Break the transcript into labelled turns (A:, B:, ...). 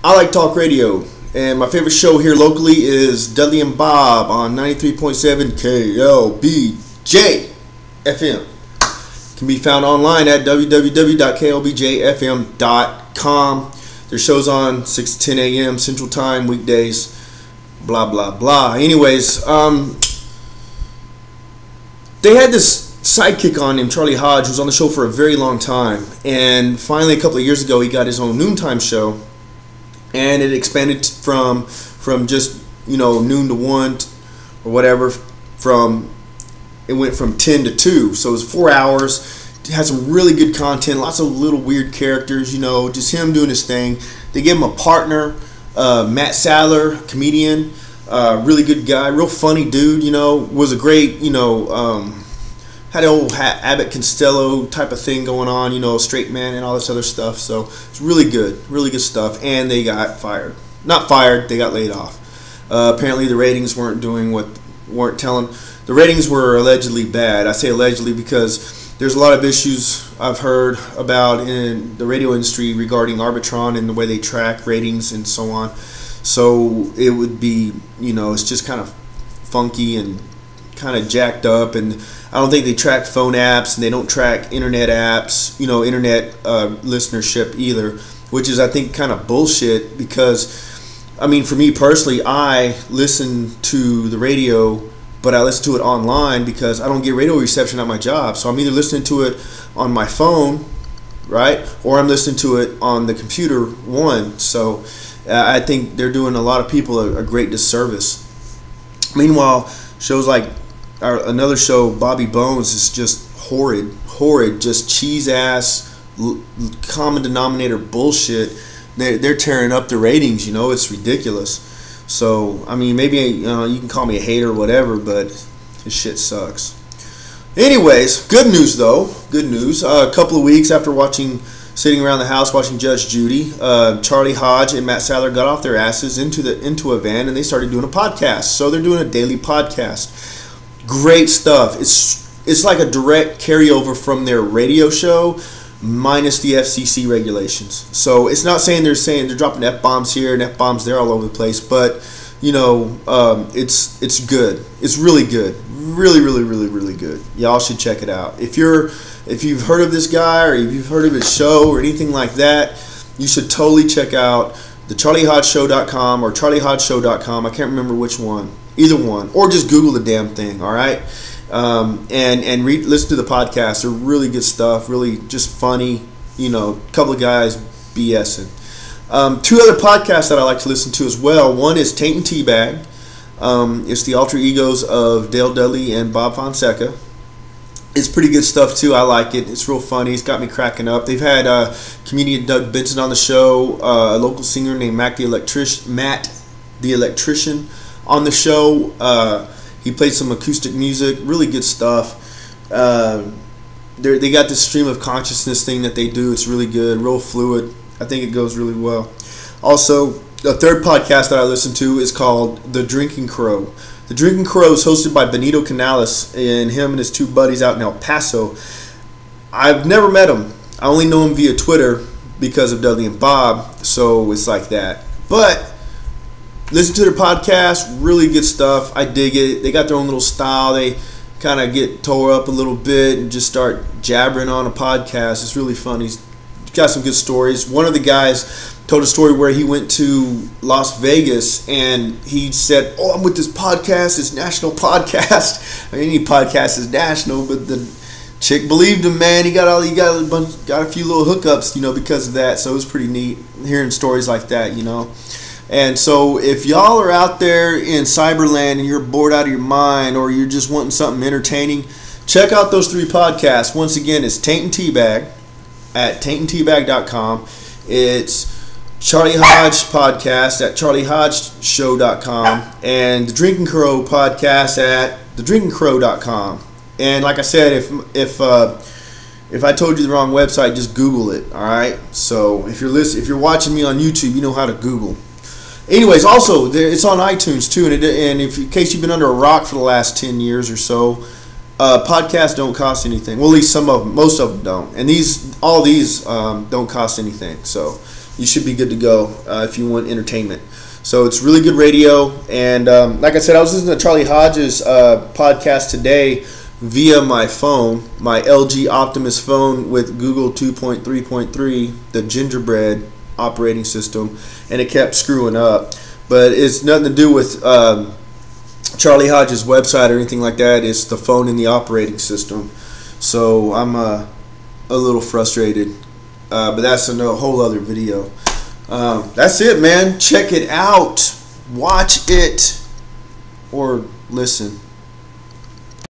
A: I like talk radio, and my favorite show here locally is Dudley and Bob on 93.7 KLBJ FM. Can be found online at www.klbjfm.com. Their show's on 6 to 10 a.m. Central Time, weekdays, blah, blah, blah. Anyways, they had this sidekick on named Charlie Hodge, who was on the show for a very long time. And finally, a couple of years ago, he got his own noontime show. And it expanded from just, noon to 1 or whatever. It went from 10 to 2. So it was 4 hours. It had some really good content, lots of little weird characters, just him doing his thing. They gave him a partner, Matt Sadler, comedian, really good guy, real funny dude, was a great, had an old Abbott Costello type of thing going on, straight man and all this other stuff. So it's really good stuff. And they got fired. Not fired, they got laid off. Apparently the ratings weren't telling. The ratings were allegedly bad. I say allegedly because there's a lot of issues I've heard about in the radio industry regarding Arbitron and the way they track ratings and so on. So it would be, it's just kind of funky and kind of jacked up, and I don't think they track phone apps, and they don't track internet apps, internet listenership either, which is, I think, kind of bullshit because, for me personally, I listen to the radio, but I listen to it online because I don't get radio reception at my job. So I'm either listening to it on my phone, right, or I'm listening to it on the computer one. So I think they're doing a lot of people a great disservice. Meanwhile, shows like another show, Bobby Bones, is just horrid, just cheese ass, common denominator bullshit. They're tearing up the ratings. It's ridiculous. So maybe you can call me a hater or whatever, but this shit sucks. Anyways, good news though. Good news. A couple of weeks after sitting around the house watching Judge Judy, Charlie Hodge and Matt Sadler got off their asses into a van and they started doing a podcast. So they're doing a daily podcast. Great stuff. It's like a direct carryover from their radio show, minus the FCC regulations. So it's not saying they're dropping F-bombs here and F-bombs there all over the place, but it's good. It's really good. Really, really, really, really good. Y'all should check it out. If you've heard of this guy or if you've heard of his show or anything like that, you should totally check out the CharlieHodgeShow.com or CharlieHodgeShow.com. I can't remember which one. Either one. Or just Google the damn thing, all right? And listen to the podcast. They're really good stuff. Really just funny. A couple of guys BSing. Two other podcasts that I like to listen to as well. One is Taint and Teabag. It's the alter egos of Dale Dudley and Bob Fonseca. It's pretty good stuff too. I like it. It's real funny. It's got me cracking up. They've had comedian Doug Benson on the show, a local singer named Matt the Electrician on the show. He played some acoustic music. Really good stuff. They got this stream of consciousness thing that they do. It's really good. Real fluid. I think it goes really well. Also, the third podcast that I listen to is called The Drinking Crow. The Drinking Crow is hosted by Benito Canales and him and his two buddies out in El Paso. I've never met him. I only know him via Twitter because of Dudley and Bob, so it's like that. But listen to their podcast. Really good stuff. I dig it. They got their own little style. They kind of get tore up a little bit and just start jabbering on a podcast. It's really funny. He's got some good stories. One of the guys told a story where he went to Las Vegas and he said, "Oh, I'm with this podcast, this national podcast." Any podcast is national, but the chick believed him, man. He got a few little hookups, because of that. So it was pretty neat hearing stories like that, And so if y'all are out there in Cyberland and you're bored out of your mind or you're just wanting something entertaining, check out those three podcasts. Once again, it's Taint and Teabag at taintandteabag.com. It's Charlie Hodge podcast at charliehodgeshow.com and the Drinking Crow podcast at thedrinkingcrow.com. And like I said, if I told you the wrong website, just Google it. All right. So if you're watching me on YouTube, you know how to Google. Anyways, also it's on iTunes too, and in case you've been under a rock for the last 10 years or so, podcasts don't cost anything. Well, at least some of them, most of them don't, and all these don't cost anything. So you should be good to go if you want entertainment. So it's really good radio. And like I said, I was listening to Charlie Hodge's podcast today via my phone, my LG Optimus phone with Google 2.3.3, the gingerbread operating system, and it kept screwing up. But it's nothing to do with Charlie Hodge's website or anything like that. It's the phone and the operating system. So I'm a little frustrated. But that's a whole other video. That's it, man. Check it out. Watch it. Or listen.